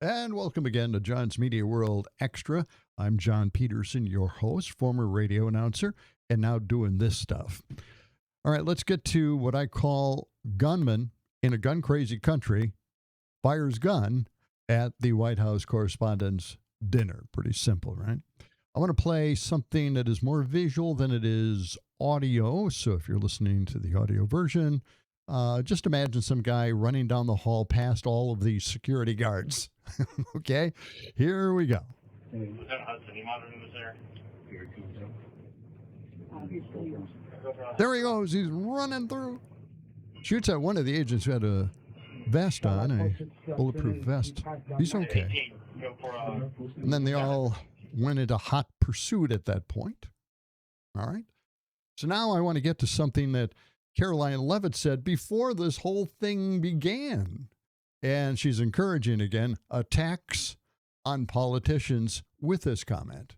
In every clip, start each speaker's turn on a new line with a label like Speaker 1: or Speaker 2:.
Speaker 1: And welcome again to John's Media World Extra. I'm John Peterson, your host, former radio announcer, and now doing this stuff. All right, let's get to what I call gunman in a gun-crazy country fires gun at the White House Correspondents' dinner. Pretty simple, right? I want to play something that is more visual than it is audio. So if you're listening to the audio version, just imagine some guy running down the hall past all of these security guards. Okay, here we go.
Speaker 2: Lieutenant Hudson, you monitoring this there?
Speaker 1: There he goes. He's running through. Shoots at one of the agents who had a vest on, a bulletproof vest. He's okay. And then they all went into hot pursuit at that point. All right. So now I want to get to something that Caroline Levitt said before this whole thing began. And she's encouraging, again, attacks on politicians with this comment.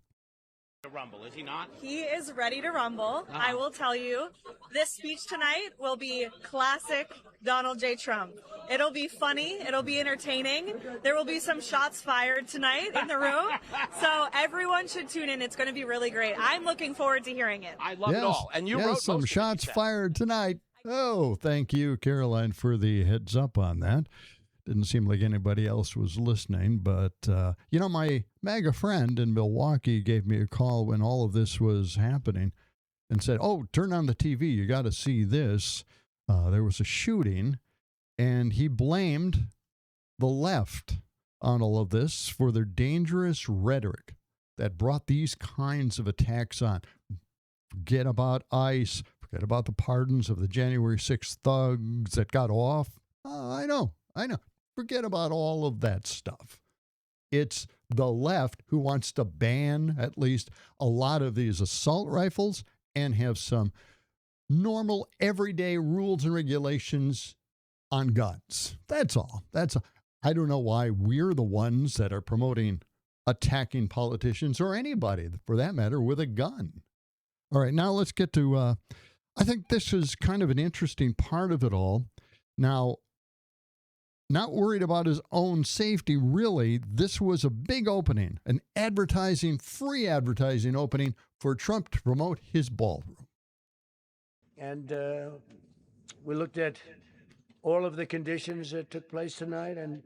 Speaker 2: Rumble, is he not?
Speaker 3: He is ready to rumble. I will tell you, this speech tonight will be classic Donald J. Trump. It'll be funny. It'll be entertaining. There will be some shots fired tonight in the room. So everyone should tune in. It's going to be really great. I'm looking forward to hearing it.
Speaker 2: I love it all. And you wrote
Speaker 1: some shots fired tonight. Oh, thank you, Caroline, for the heads up on that. Didn't seem like anybody else was listening, but, my MAGA friend in Milwaukee gave me a call when all of this was happening and said, oh, turn on the TV. You got to see this. There was a shooting, and he blamed the left on all of this for their dangerous rhetoric that brought these kinds of attacks on. Forget about ICE. Forget about the pardons of the January 6th thugs that got off. I know. Forget about all of that stuff. It's the left who wants to ban at least a lot of these assault rifles and have some normal, everyday rules and regulations on guns. That's all. I don't know why we're the ones that are promoting attacking politicians or anybody, for that matter, with a gun. All right, now let's get to, I think this is kind of an interesting part of it all. Now, not worried about his own safety, really. This was a big opening, an free advertising opening for Trump to promote his ballroom.
Speaker 4: And we looked at all of the conditions that took place tonight, and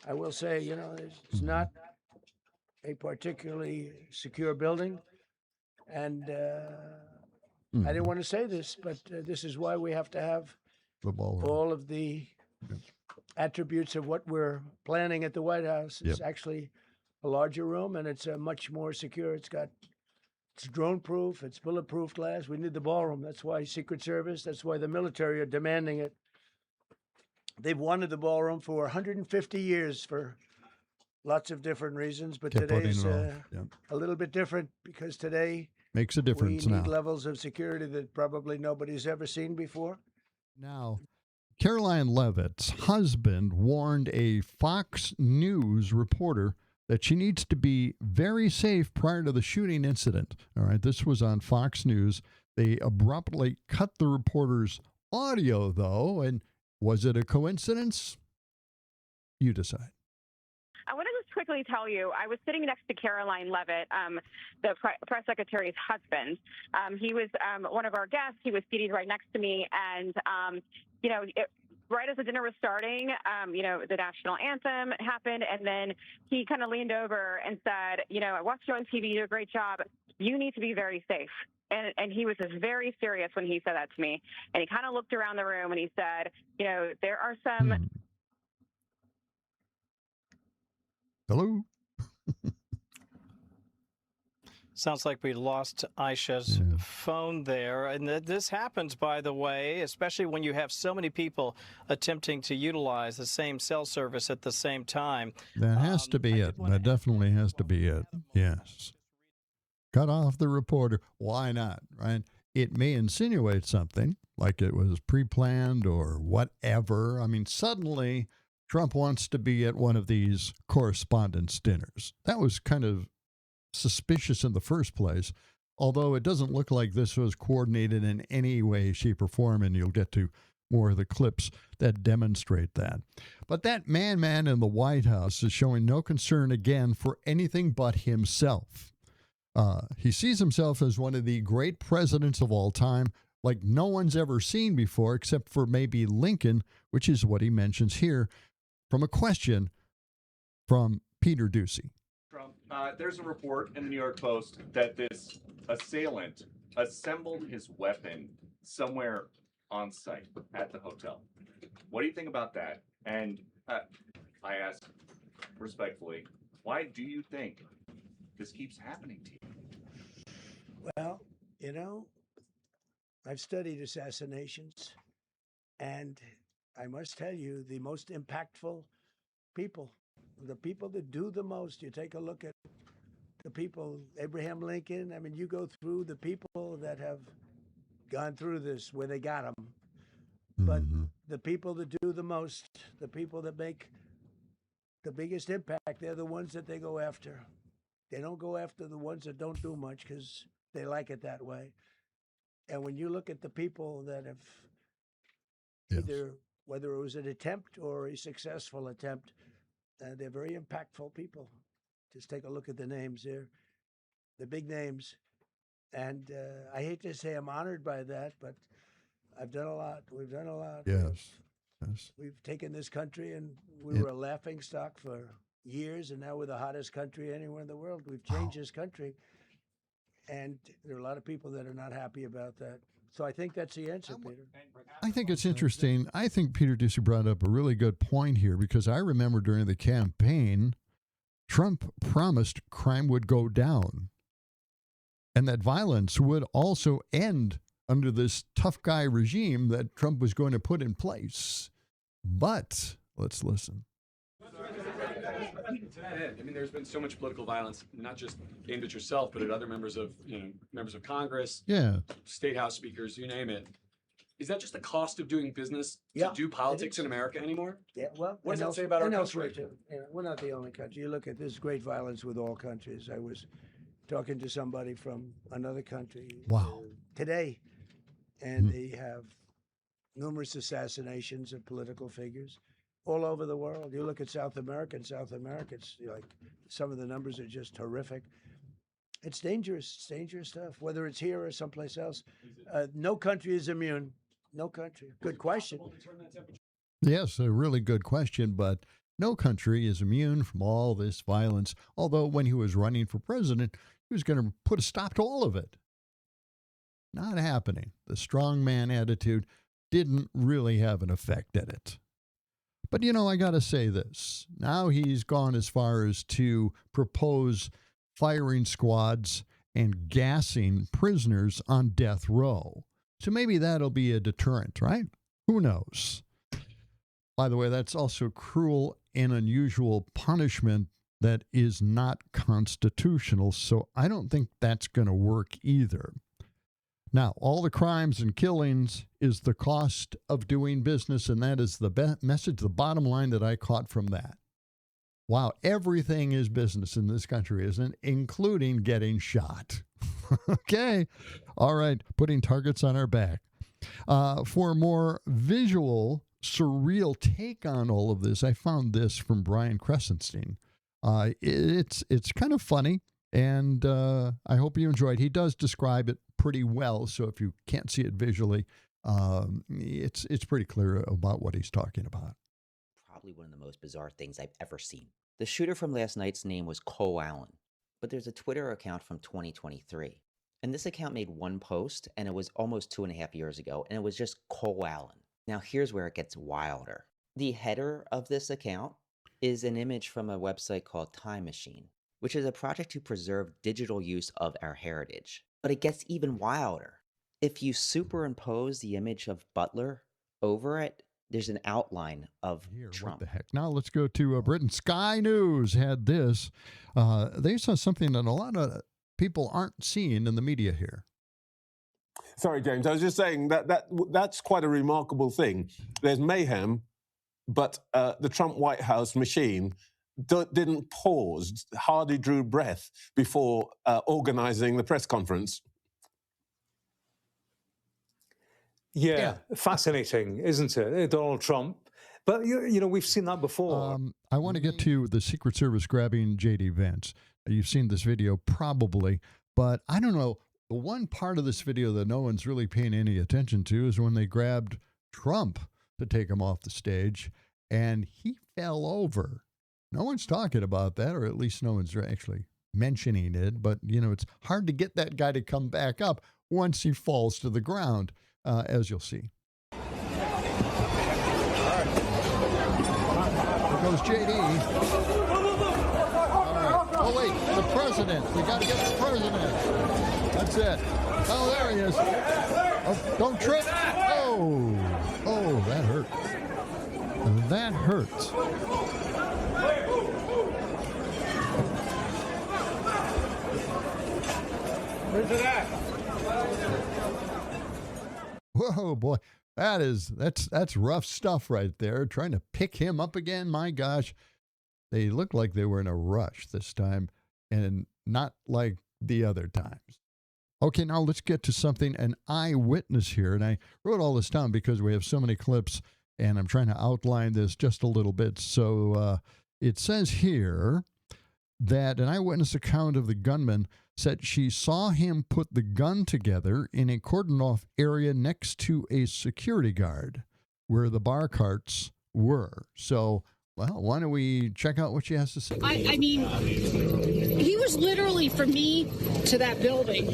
Speaker 4: I will say, it's not a particularly secure building. And I didn't want to say this, but this is why we have to have all of the attributes of what we're planning at the White House. It's actually a larger room, and it's much more secure. It's drone-proof, it's bulletproof glass. We need the ballroom. That's why Secret Service, that's why the military are demanding it. They've wanted the ballroom for 150 years for lots of different reasons, but today's a little bit different because today
Speaker 1: makes a difference
Speaker 4: we need
Speaker 1: now.
Speaker 4: levels of security that probably nobody's ever seen before.
Speaker 1: Now, Caroline Levitt's husband warned a Fox News reporter that she needs to be very safe prior to the shooting incident. All right, this was on Fox News. They abruptly cut the reporter's audio, though, and was it a coincidence? You decide.
Speaker 5: I want to just quickly tell you, I was sitting next to Caroline Levitt, the press secretary's husband. He was one of our guests. He was seated right next to me, and right as the dinner was starting, the national anthem happened, and then he kind of leaned over and said, I watched you on TV, you do a great job. You need to be very safe. And he was just very serious when he said that to me. And he kind of looked around the room and he said, there are some...
Speaker 1: Hello?
Speaker 6: Sounds like we lost Aisha's phone there. And this happens, by the way, especially when you have so many people attempting to utilize the same cell service at the same time.
Speaker 1: That has to be it. That definitely has to be it. Yes. Cut off the reporter. Why not, right? It may insinuate something, like it was pre-planned or whatever. I mean, suddenly Trump wants to be at one of these Correspondents' dinners. That was kind of suspicious in the first place, although it doesn't look like this was coordinated in any way, shape, or form, and you'll get to more of the clips that demonstrate that. But that man in the White House is showing no concern again for anything but himself. He sees himself as one of the great presidents of all time, like no one's ever seen before, except for maybe Lincoln, which is what he mentions here from a question from Peter Ducey.
Speaker 7: Trump, there's a report in the New York Post that this assailant assembled his weapon somewhere on site at the hotel. What do you think about that? And I ask respectfully, why do you think this keeps happening to you?
Speaker 4: Well, you know, I've studied assassinations, and I must tell you, the most impactful people, the people that do the most, you take a look at the people, Abraham Lincoln, I mean, you go through the people that have gone through this, where they got them. But the people that do the most, the people that make the biggest impact, they're the ones that they go after. They don't go after the ones that don't do much because they like it that way. And when you look at the people that have either, whether it was an attempt or a successful attempt, they're very impactful people. Just take a look at the names there, the big names. And I hate to say I'm honored by that, but I've done a lot. We've done a lot.
Speaker 1: Yes.
Speaker 4: We've taken this country, and we were a laughing stock for years, and now we're the hottest country anywhere in the world. We've changed this country, and there are a lot of people that are not happy about that. So I think that's the answer, Peter.
Speaker 1: I think it's interesting. I think Peter Ducey brought up a really good point here, because I remember during the campaign, Trump promised crime would go down and that violence would also end under this tough guy regime that Trump was going to put in place. But let's listen.
Speaker 8: To that end, I mean, there's been so much political violence, not just aimed at yourself, but at other members of, members of Congress, state house speakers, you name it. Is that just the cost of doing business to do politics in America anymore?
Speaker 4: Yeah, well,
Speaker 8: what does that say about our country?
Speaker 4: Too. We're not the only country. You look at this great violence with all countries. I was talking to somebody from another country today, and they have numerous assassinations of political figures all over the world. You look at South America, it's like some of the numbers are just horrific. It's dangerous. It's dangerous stuff, whether it's here or someplace else. No country is immune. No country. Good question.
Speaker 1: Yes, a really good question, but no country is immune from all this violence, although when he was running for president, he was going to put a stop to all of it. Not happening. The strongman attitude didn't really have an effect at it. But, I got to say this. Now he's gone as far as to propose firing squads and gassing prisoners on death row. So maybe that'll be a deterrent, right? Who knows? By the way, that's also cruel and unusual punishment that is not constitutional, so I don't think that's going to work either. Now, all the crimes and killings is the cost of doing business, and that is the message, the bottom line that I caught from that. Wow, everything is business in this country, isn't it? Including getting shot. Okay. All right, putting targets on our back. For a more visual, surreal take on all of this, I found this from Brian Crescenstein. It's kind of funny, and I hope you enjoyed. He does describe it pretty well, so if you can't see it visually, it's pretty clear about what he's talking about.
Speaker 9: Probably one of the most bizarre things I've ever seen. The shooter from last night's name was Cole Allen, but there's a Twitter account from 2023. And this account made one post, and it was almost 2.5 years ago, and it was just Cole Allen. Now here's where it gets wilder. The header of this account is an image from a website called Time Machine, which is a project to preserve digital use of our heritage. But it gets even wilder. If you superimpose the image of Butler over it, there's an outline of Trump.
Speaker 1: What the heck? Now let's go to Britain. Sky News had this. They saw something that a lot of people aren't seeing in the media here.
Speaker 10: Sorry, James. I was just saying that's quite a remarkable thing. There's mayhem, but the Trump White House machine didn't pause, hardly drew breath before organizing the press conference.
Speaker 11: Yeah, fascinating, isn't it? Donald Trump. But, you know, we've seen that before.
Speaker 1: I want to get to the Secret Service grabbing J.D. Vance. You've seen this video probably, but I don't know. The one part of this video that no one's really paying any attention to is when they grabbed Trump to take him off the stage, and he fell over. No one's talking about that, or at least no one's actually mentioning it. But, you know, it's hard to get that guy to come back up once he falls to the ground, as you'll see. Goes JD. All right. Oh, wait, the president. We got to get the president. That's it. Oh, there he is. Oh, don't trip. Oh, that hurt. That hurts.
Speaker 4: Where's it at?
Speaker 1: Whoa, boy. That's rough stuff right there. Trying to pick him up again. My gosh. They looked like they were in a rush this time and not like the other times. Okay, now let's get to something, an eyewitness here. And I wrote all this down because we have so many clips and I'm trying to outline this just a little bit. So it says here that an eyewitness account of the gunman said she saw him put the gun together in a cordoned-off area next to a security guard where the bar carts were. So, well, why don't we check out what she has to say?
Speaker 12: I mean, he was literally from me to that building,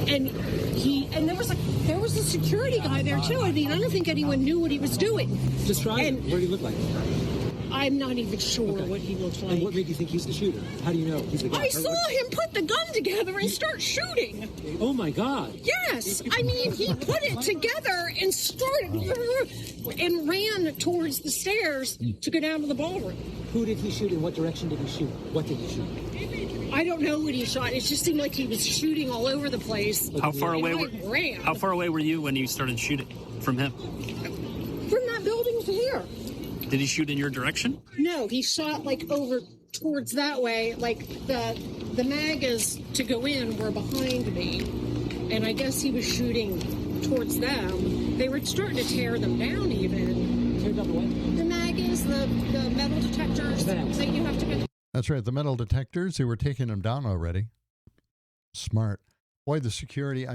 Speaker 12: and there was a security guy there too. I mean, I don't think anyone knew what he was doing.
Speaker 13: Describe him. What did he look like?
Speaker 12: I'm not even sure what he looked like.
Speaker 13: And what made you think he's the shooter? How do you know he's the guy?
Speaker 12: I saw him put the gun together and start shooting.
Speaker 13: Oh my God.
Speaker 12: Yes. I mean, he put it together and started and ran towards the stairs to go down to the ballroom.
Speaker 13: Who did he shoot? In what direction did he shoot? What did he shoot?
Speaker 12: I don't know what he shot. It just seemed like he was shooting all over the place.
Speaker 14: How far away were you when you started shooting from him?
Speaker 12: From that building to here.
Speaker 14: Did he shoot in your direction?
Speaker 12: No, he shot like over towards that way. Like the magas to go in were behind me, and I guess he was shooting towards them. They were starting to tear them down even.
Speaker 13: Tear down the what?
Speaker 12: The magas, the metal detectors that you have to go.
Speaker 1: That's right, the metal detectors. They were taking them down already. Smart. Boy, the security.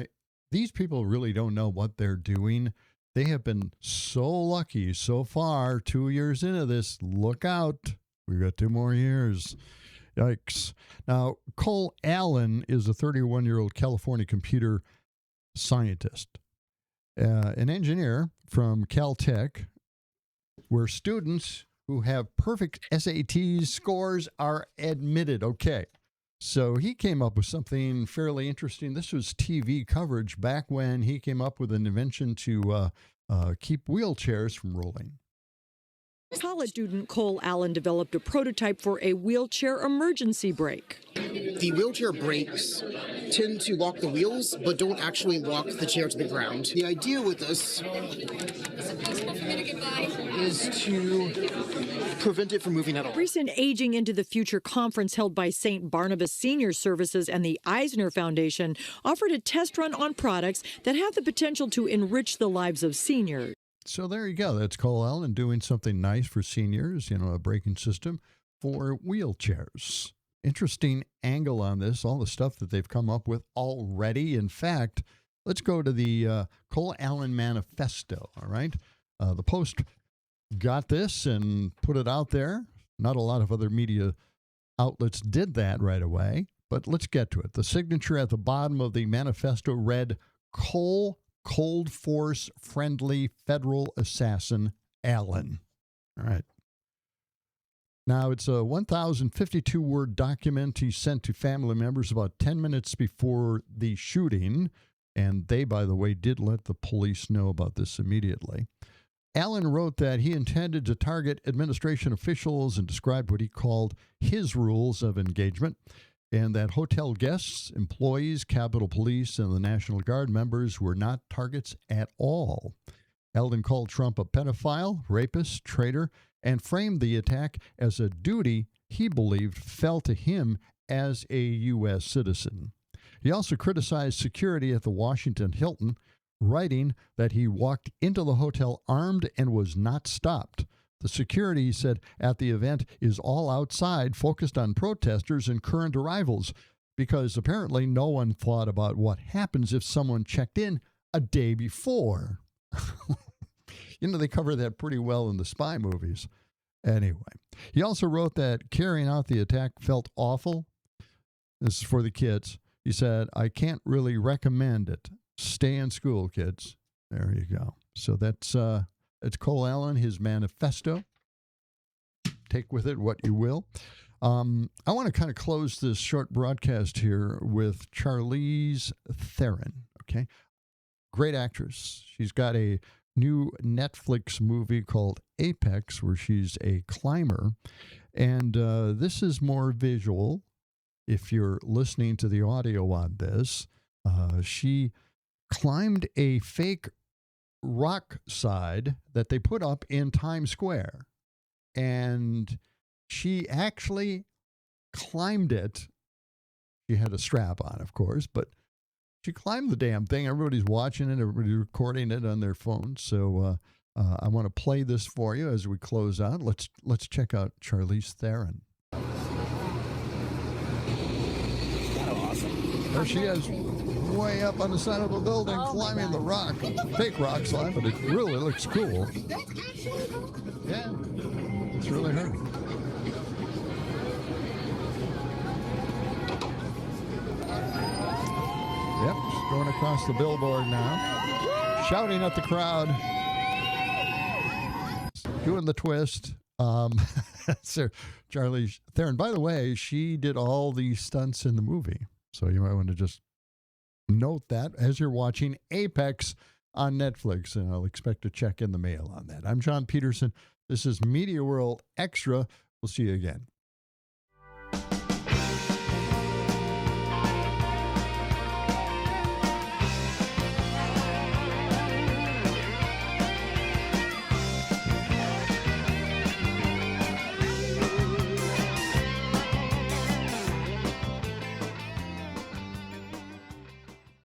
Speaker 1: These people really don't know what they're doing. They have been so lucky so far, 2 years into this. Look out. We've got 2 more years. Yikes. Now, Cole Allen is a 31-year-old California computer scientist, an engineer from Caltech, where students who have perfect SAT scores are admitted. Okay. So he came up with something fairly interesting. This was TV coverage back when he came up with an invention to keep wheelchairs from rolling.
Speaker 15: College student Cole Allen developed a prototype for a wheelchair emergency brake.
Speaker 16: The wheelchair brakes tend to lock the wheels, but don't actually lock the chair to the ground. The idea with this is to prevent it from moving at all.
Speaker 15: Recent Aging into the Future conference held by St. Barnabas Senior Services and the Eisner Foundation offered a test run on products that have the potential to enrich the lives of seniors.
Speaker 1: So there you go. That's Cole Allen doing something nice for seniors, a braking system for wheelchairs. Interesting angle on this, all the stuff that they've come up with already. In fact, let's go to the Cole Allen Manifesto, all right? The Post got this and put it out there. Not a lot of other media outlets did that right away, but let's get to it. The signature at the bottom of the manifesto read, Cole Cold Force Friendly Federal Assassin Allen. All right. Now, it's a 1,052-word document he sent to family members about 10 minutes before the shooting, and they, by the way, did let the police know about this immediately. Allen wrote that he intended to target administration officials and described what he called his rules of engagement, and that hotel guests, employees, Capitol Police, and the National Guard members were not targets at all. Allen called Trump a pedophile, rapist, traitor, and framed the attack as a duty he believed fell to him as a U.S. citizen. He also criticized security at the Washington Hilton, writing that he walked into the hotel armed and was not stopped. The security, he said, at the event is all outside, focused on protesters and current arrivals, because apparently no one thought about what happens if someone checked in a day before. You know, they cover that pretty well in the spy movies. Anyway, he also wrote that carrying out the attack felt awful. This is for the kids. He said, I can't really recommend it. Stay in school, kids. There you go. So that's Cole Allen, his manifesto. Take with it what you will. I want to kind of close this short broadcast here with Charlize Theron. Okay, great actress. She's got a new Netflix movie called Apex, where she's a climber, and this is more visual. If you're listening to the audio on this, she climbed a fake rock side that they put up in Times Square, and she actually climbed it. She had a strap on, of course, but she climbed the damn thing. Everybody's watching it. Everybody's recording it on their phones. So I want to play this for you as we close out. Let's check out Charlize Theron. There she is, way up on the side of a building, climbing the rock. Fake rock slide, but it really looks cool. Yeah, it's really her. Yep, she's going across the billboard now, shouting at the crowd, doing the twist. So Charlize Theron, by the way, she did all the stunts in the movie. So you might want to just note that as you're watching Apex on Netflix, and I'll expect to check in the mail on that. I'm John Peterson. This is Media World Extra. We'll see you again.